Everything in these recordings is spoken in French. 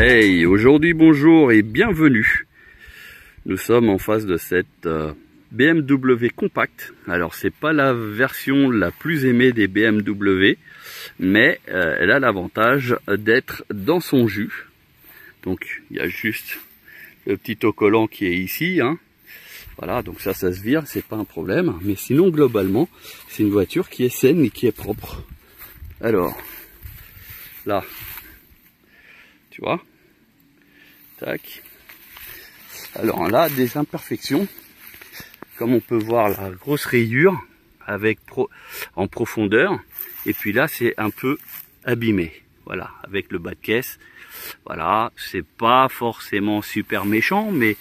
Hey, aujourd'hui bonjour et bienvenue. Nous sommes en face de cette BMW Compact. Alors c'est pas la version la plus aimée des BMW, mais elle a l'avantage d'être dans son jus. Donc il y a juste le petit autocollant qui est ici, hein. Voilà, donc ça se vire, c'est pas un problème. Mais sinon globalement, c'est une voiture qui est saine et qui est propre. Alors là, tu vois, tac. Alors là, des imperfections, comme on peut voir la grosse rayure avec en profondeur, et puis là c'est un peu abîmé, voilà, avec le bas de caisse. Voilà, c'est pas forcément super méchant, mais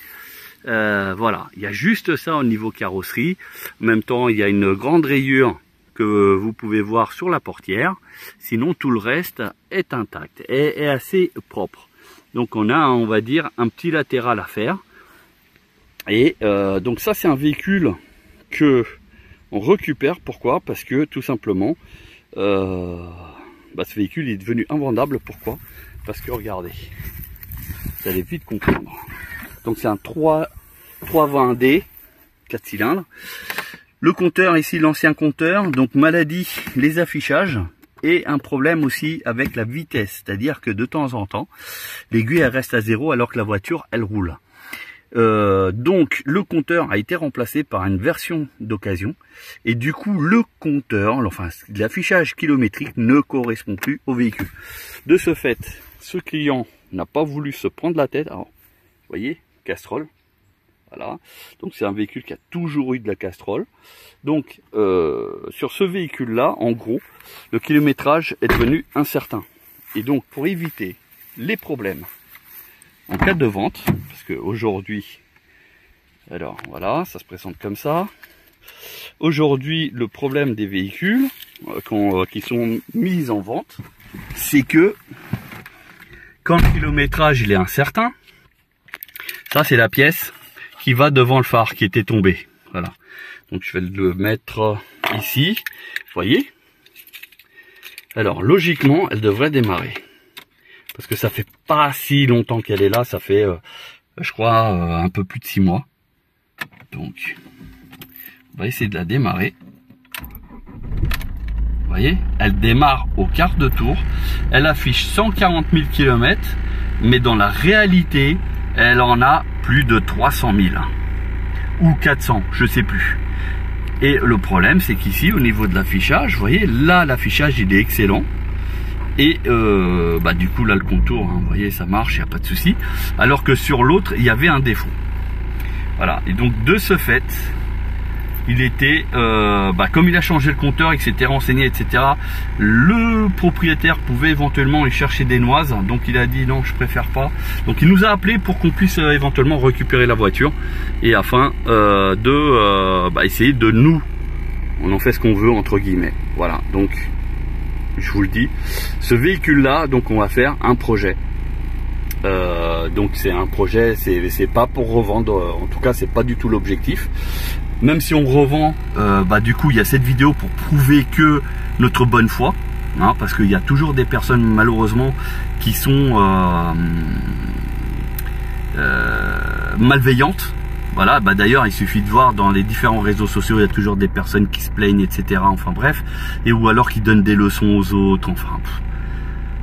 voilà, il y a juste ça au niveau carrosserie. En même temps, il y a une grande rayure que vous pouvez voir sur la portière. Sinon, tout le reste est intact et est assez propre. Donc on a, on va dire, un petit latéral à faire. Et donc ça, c'est un véhicule que on récupère. Pourquoi? Parce que tout simplement, ce véhicule est devenu invendable. Pourquoi? Parce que regardez, vous allez vite comprendre. Donc c'est un 320D 4 cylindres. Le compteur ici, l'ancien compteur, donc maladie, les affichages. Et un problème aussi avec la vitesse, c'est-à-dire que de temps en temps, l'aiguille elle reste à 0 alors que la voiture elle roule. Donc le compteur a été remplacé par une version d'occasion et du coup le compteur, enfin l'affichage kilométrique ne correspond plus au véhicule. De ce fait, ce client n'a pas voulu se prendre la tête. Alors, vous voyez, Castrol. Voilà, donc c'est un véhicule qui a toujours eu de la Castrol. Donc sur ce véhicule là, en gros, le kilométrage est devenu incertain. Et donc pour éviter les problèmes en cas de vente, parce que aujourd'hui, alors voilà, ça se présente comme ça. Aujourd'hui, le problème des véhicules qui sont mis en vente, c'est que quand le kilométrage il est incertain, ça c'est la pièce qui va devant le phare qui était tombé. Voilà. Donc je vais le mettre ici. Vous voyez? Alors logiquement, elle devrait démarrer. Parce que ça fait pas si longtemps qu'elle est là. Ça fait, je crois, un peu plus de 6 mois. Donc, on va essayer de la démarrer. Vous voyez? Elle démarre au quart de tour. Elle affiche 140 000 km. Mais dans la réalité, elle en a plus de 300 000 ou 400, je sais plus. Et le problème, c'est qu'ici, au niveau de l'affichage, vous voyez, là, l'affichage, il est excellent. Et du coup, là, le contour, hein, vous voyez, ça marche, il n'y a pas de souci. Alors que sur l'autre, il y avait un défaut. Voilà. Et donc, de ce fait, il était, comme il a changé le compteur, il s'était renseigné, etc. Le propriétaire pouvait éventuellement y chercher des noises, donc il a dit non, je préfère pas. Donc il nous a appelé pour qu'on puisse éventuellement récupérer la voiture et afin essayer de nous, on en fait ce qu'on veut entre guillemets. Voilà. Donc je vous le dis, ce véhicule-là, donc on va faire un projet. Donc c'est un projet, c'est pas pour revendre, en tout cas c'est pas du tout l'objectif. Même si on revend, du coup il y a cette vidéo pour prouver que notre bonne foi, hein, parce qu'il y a toujours des personnes malheureusement qui sont malveillantes. Voilà, d'ailleurs il suffit de voir dans les différents réseaux sociaux, il y a toujours des personnes qui se plaignent, etc. Enfin bref, et ou alors qui donnent des leçons aux autres, enfin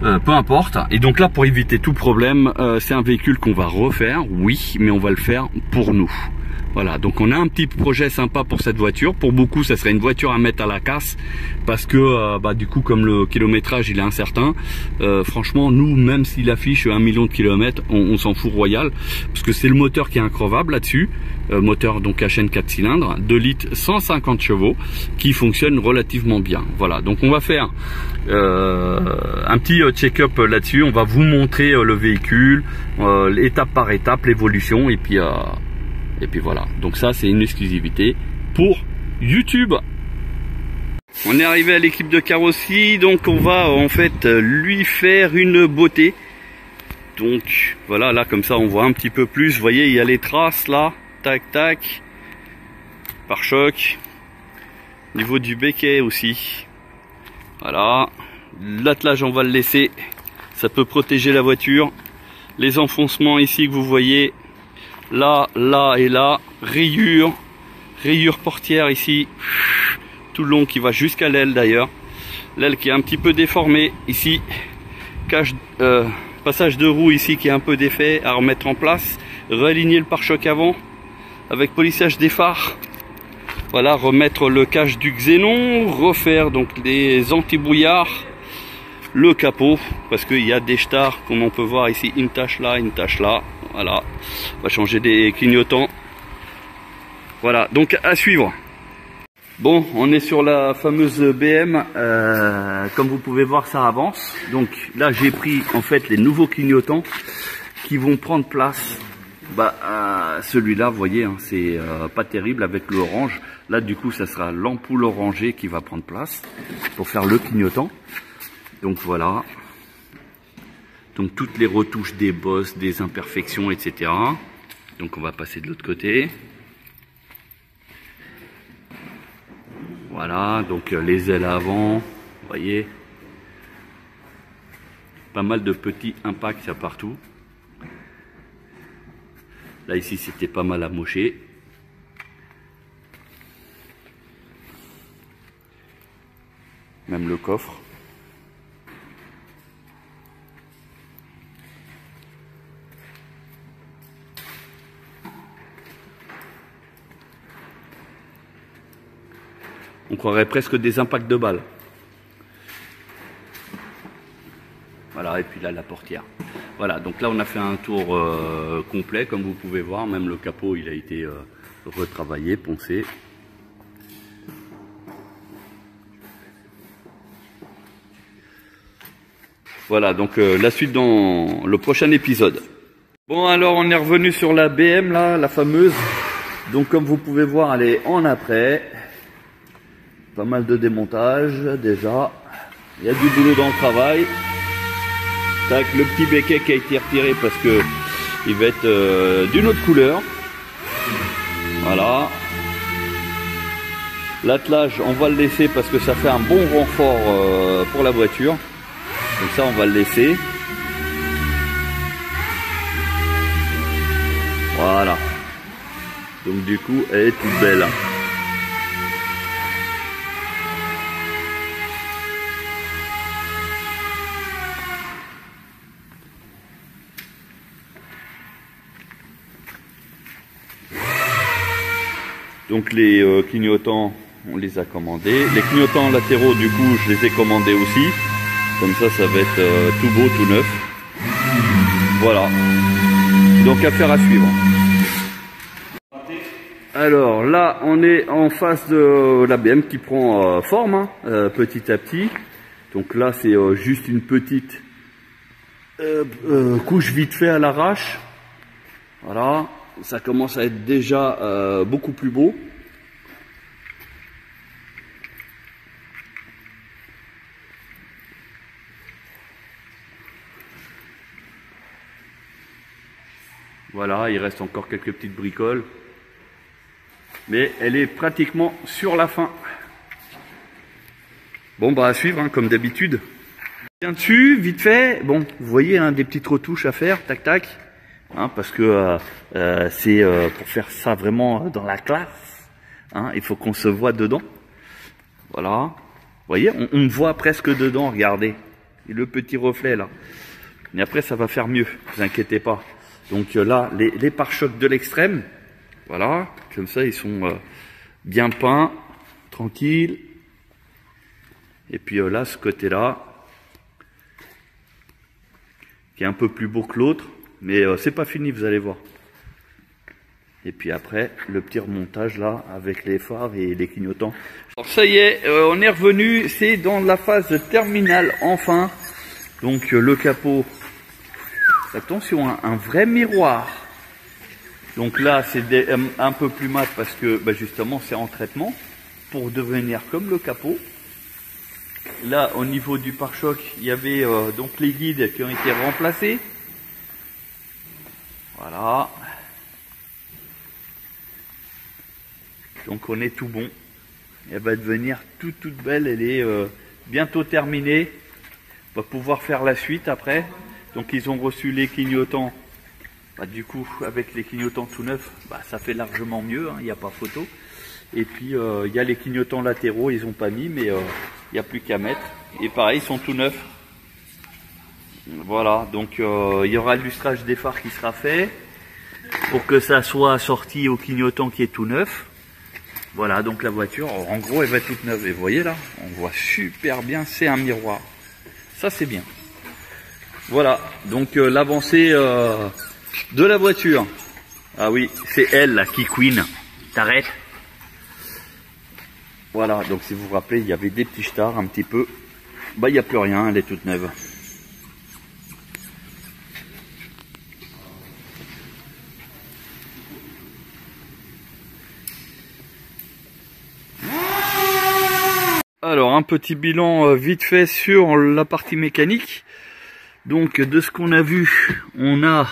peu importe. Et donc là, pour éviter tout problème, c'est un véhicule qu'on va refaire, oui, mais on va le faire pour nous. Voilà, donc on a un petit projet sympa pour cette voiture. Pour beaucoup, ça serait une voiture à mettre à la casse parce que du coup, comme le kilométrage il est incertain, franchement, nous, même s'il affiche 1 million de kilomètres, on s'en fout royal parce que c'est le moteur qui est increvable là-dessus. Moteur donc à chaîne 4 cylindres, 2 litres, 150 chevaux, qui fonctionne relativement bien. Voilà, donc on va faire un petit check-up là-dessus. On va vous montrer le véhicule, étape par étape, l'évolution, et puis voilà. Donc ça, c'est une exclusivité pour YouTube. On est arrivé à l'équipe de carrosserie, donc on va en fait lui faire une beauté. Donc voilà, là comme ça on voit un petit peu plus. Vous voyez, il y a les traces là, tac tac, pare-choc. Au niveau du béquet aussi. Voilà, l'attelage on va le laisser, ça peut protéger la voiture. Les enfoncements ici que vous voyez, là, là et là, rayures portière ici, tout le long qui va jusqu'à l'aile d'ailleurs. L'aile qui est un petit peu déformée ici, passage de roue ici qui est un peu défait à remettre en place, réaligner le pare-choc avant avec polissage des phares. Voilà, remettre le cache du xénon, refaire donc les anti-brouillards, le capot, parce qu'il y a des stars, comme on peut voir ici, une tache là, une tache là. Voilà, on va changer des clignotants. Voilà, donc à suivre. Bon, on est sur la fameuse BM, comme vous pouvez voir ça avance. Donc là j'ai pris en fait les nouveaux clignotants qui vont prendre place. Celui-là, vous voyez, hein, c'est pas terrible avec le orange. Là du coup ça sera l'ampoule orangée qui va prendre place pour faire le clignotant. Donc voilà. Donc toutes les retouches des bosses, des imperfections, etc. Donc on va passer de l'autre côté. Voilà, donc les ailes avant, vous voyez. Pas mal de petits impacts partout. Là ici c'était pas mal amoché. Même le coffre. On croirait presque des impacts de balles. Voilà, et puis là la portière. Voilà, donc là on a fait un tour complet, comme vous pouvez voir. Même le capot il a été retravaillé, poncé. Voilà, donc la suite dans le prochain épisode. Bon, alors on est revenu sur la BM là, la fameuse. Donc comme vous pouvez voir, elle est en après. Pas mal de démontage déjà. Il y a du boulot dans le travail. Tac, le petit béquet qui a été retiré parce que il va être d'une autre couleur. Voilà. L'attelage, on va le laisser parce que ça fait un bon renfort pour la voiture. Donc ça, on va le laisser. Voilà. Donc du coup, elle est toute belle. Donc les clignotants, on les a commandés. Les clignotants latéraux, du coup, je les ai commandés aussi. Comme ça, ça va être tout beau, tout neuf. Voilà. Donc affaire à suivre. Alors là, on est en face de la BM qui prend forme, hein, petit à petit. Donc là, c'est juste une petite couche vite fait à l'arrache. Voilà. Ça commence à être déjà beaucoup plus beau. Voilà, il reste encore quelques petites bricoles. Mais elle est pratiquement sur la fin. Bon, bah à suivre, hein, comme d'habitude. Bien dessus, vite fait. Bon, vous voyez, hein, des petites retouches à faire, tac tac. Hein, parce que c'est pour faire ça vraiment dans la classe. Hein, il faut qu'on se voit dedans. Voilà. Vous voyez, on me voit presque dedans, regardez. Et le petit reflet là. Mais après, ça va faire mieux, ne vous inquiétez pas. Donc là, les pare-chocs de l'extrême, voilà, comme ça, ils sont bien peints, tranquilles. Et puis là, ce côté-là, qui est un peu plus beau que l'autre, mais c'est pas fini, vous allez voir. Et puis après, le petit remontage là, avec les phares et les clignotants. Alors ça y est, on est revenu, c'est dans la phase terminale, enfin. Donc le capot. Attention, hein, un vrai miroir. Donc là, c'est un peu plus mat parce que justement, c'est en traitement pour devenir comme le capot. Là, au niveau du pare-choc, il y avait donc les guides qui ont été remplacés. Voilà. Donc on est tout bon. Elle va devenir toute belle. Elle est bientôt terminée. On va pouvoir faire la suite après. Donc ils ont reçu les clignotants. Bah, du coup, avec les clignotants tout neufs, bah, ça fait largement mieux, il n'y a pas photo. Et puis il y a les clignotants latéraux, ils n'ont pas mis, mais il n'y a plus qu'à mettre. Et pareil, ils sont tout neufs. Voilà, donc il y aura le lustrage des phares qui sera fait pour que ça soit assorti au clignotant qui est tout neuf. Voilà, donc la voiture, en gros, elle va être toute neuve. Et vous voyez là, on voit super bien, c'est un miroir. Ça, c'est bien. Voilà, donc l'avancée de la voiture. Ah oui, c'est elle, la Key Queen. T'arrêtes. Voilà, donc si vous vous rappelez, il y avait des petits stars un petit peu. Bah, il n'y a plus rien, elle est toute neuve. Alors un petit bilan vite fait sur la partie mécanique. Donc de ce qu'on a vu, on a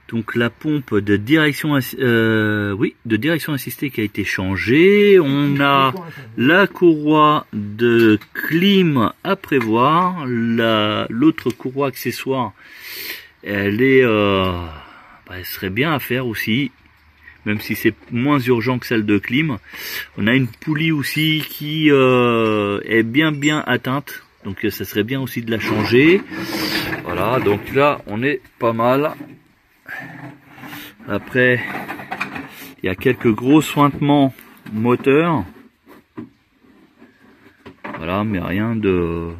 donc la pompe de direction assistée qui a été changée. On a la courroie de clim à prévoir. L'autre courroie accessoire, elle est, elle serait bien à faire aussi. Même si c'est moins urgent que celle de clim. On a une poulie aussi qui est bien atteinte. Donc ça serait bien aussi de la changer. Voilà, donc là on est pas mal. Après, il y a quelques gros sointements moteurs. Voilà, mais rien de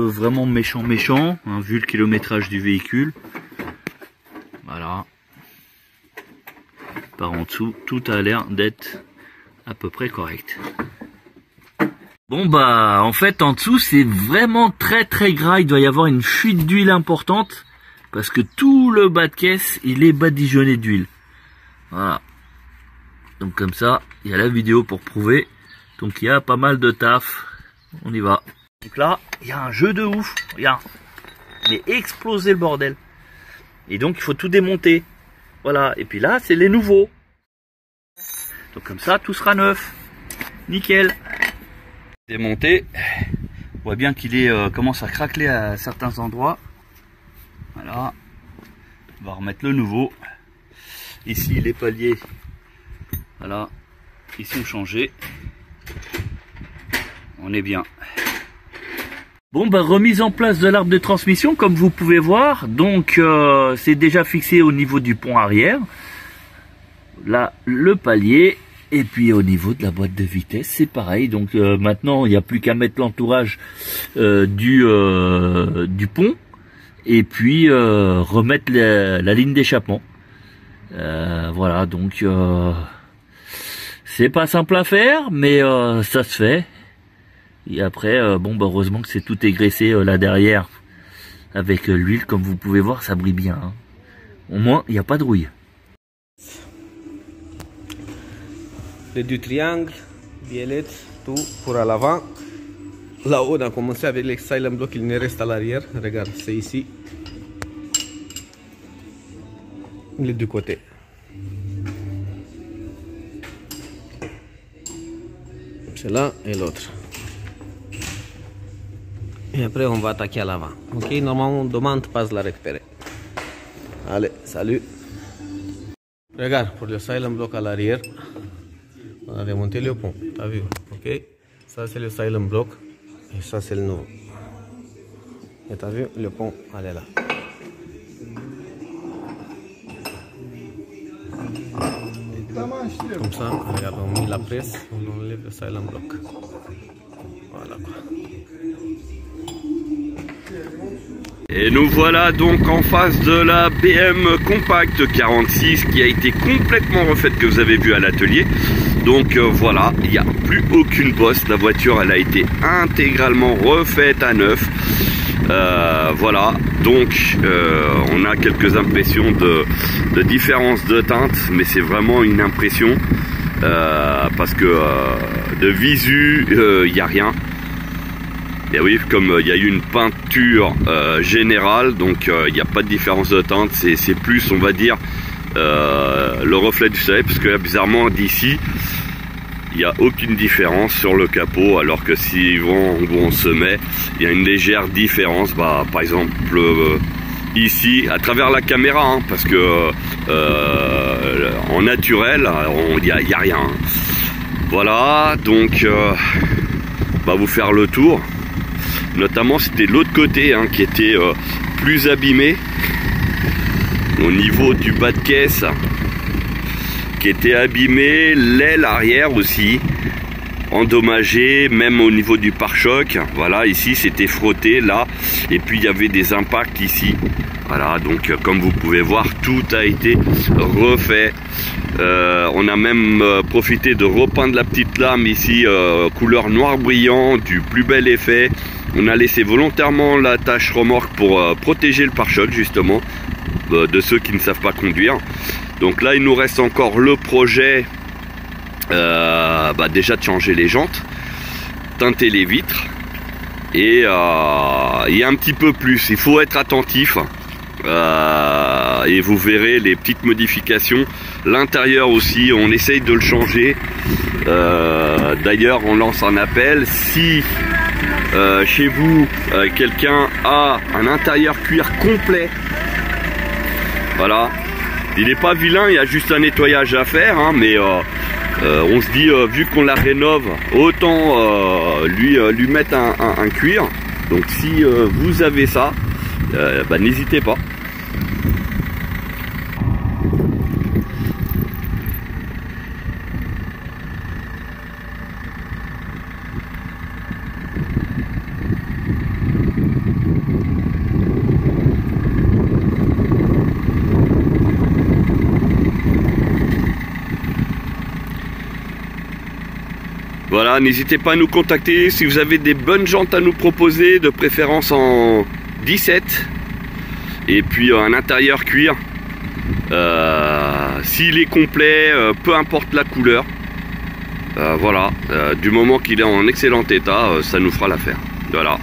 vraiment méchant, hein, vu le kilométrage du véhicule. Voilà. Par en dessous, tout a l'air d'être à peu près correct. Bon bah en fait en dessous c'est vraiment très gras, il doit y avoir une fuite d'huile importante parce que tout le bas de caisse il est badigeonné d'huile. Voilà. Donc comme ça, il y a la vidéo pour prouver. Donc il y a pas mal de taf. On y va. Donc là, il y a un jeu de ouf. Regarde. Il est explosé le bordel. Et donc il faut tout démonter. Voilà, et puis là, c'est les nouveaux. Donc comme ça, tout sera neuf. Nickel. Démonté. On voit bien qu'il est commence à craqueler à certains endroits. Voilà. On va remettre le nouveau. Ici, les paliers. Voilà. Ils sont changés. On est bien. Bon bah remise en place de l'arbre de transmission comme vous pouvez voir, donc c'est déjà fixé au niveau du pont arrière, là le palier, et puis au niveau de la boîte de vitesse c'est pareil, donc maintenant il n'y a plus qu'à mettre l'entourage du pont, et puis remettre la ligne d'échappement. Voilà, donc c'est pas simple à faire, mais ça se fait. Et après, bon, bah, heureusement que c'est tout égraissé là derrière avec l'huile, comme vous pouvez voir, ça brille bien. Hein. Au moins, il n'y a pas de rouille. Les deux triangles, violette, tout pour à l'avant. Là-haut, on a commencé avec les silent block, il ne reste à l'arrière. Regarde, c'est ici. Les deux côtés. C'est l'un et l'autre. Et après on va attaquer à l'avant. Ok, normalement on demande pas de la récupérer. Allez, salut. Regarde, pour le silent block à l'arrière, on a démonté le pont. T'as vu? Ok, ça c'est le silent block et ça c'est le nouveau. Et t'as vu, le pont, elle est là. Comme ça, regarde, on met la presse, on enlève le silent block. Voilà quoi. Et nous voilà donc en face de la BM Compact 46 qui a été complètement refaite, que vous avez vu à l'atelier. Donc voilà, il n'y a plus aucune bosse, la voiture elle a été intégralement refaite à neuf. Voilà, donc on a quelques impressions de différence de teinte, mais c'est vraiment une impression parce que de visu il n'y a rien. Et oui, comme il y a eu une peinture générale, donc il n'y a pas de différence de teinte, c'est plus, on va dire, le reflet du soleil, parce que là, bizarrement, d'ici, il n'y a aucune différence sur le capot, alors que si où on se met, il y a une légère différence. Bah, par exemple, ici, à travers la caméra, hein, parce que en naturel, il n'y a rien. Voilà, donc va vous faire le tour. Notamment, c'était l'autre côté hein, qui était plus abîmé, au niveau du bas de caisse, qui était abîmé, l'aile arrière aussi endommagée, même au niveau du pare-choc. Voilà, ici c'était frotté là, et puis il y avait des impacts ici. Voilà, donc comme vous pouvez voir, tout a été refait. On a même profité de repeindre la petite lame ici, couleur noir brillant, du plus bel effet. On a laissé volontairement la tache remorque pour protéger le pare-choc justement de ceux qui ne savent pas conduire. Donc là il nous reste encore le projet déjà de changer les jantes, teinter les vitres et un petit peu plus. Il faut être attentif et vous verrez les petites modifications. L'intérieur aussi on essaye de le changer. D'ailleurs on lance un appel si chez vous quelqu'un a un intérieur cuir complet. Voilà, il n'est pas vilain, il y a juste un nettoyage à faire hein, mais on se dit vu qu'on la rénove, autant lui mettre un cuir. Donc si vous avez ça, n'hésitez pas. Voilà, n'hésitez pas à nous contacter si vous avez des bonnes jantes à nous proposer, de préférence en 17. Et puis un intérieur cuir. S'il est complet, peu importe la couleur. Voilà, du moment qu'il est en excellent état, ça nous fera l'affaire. Voilà.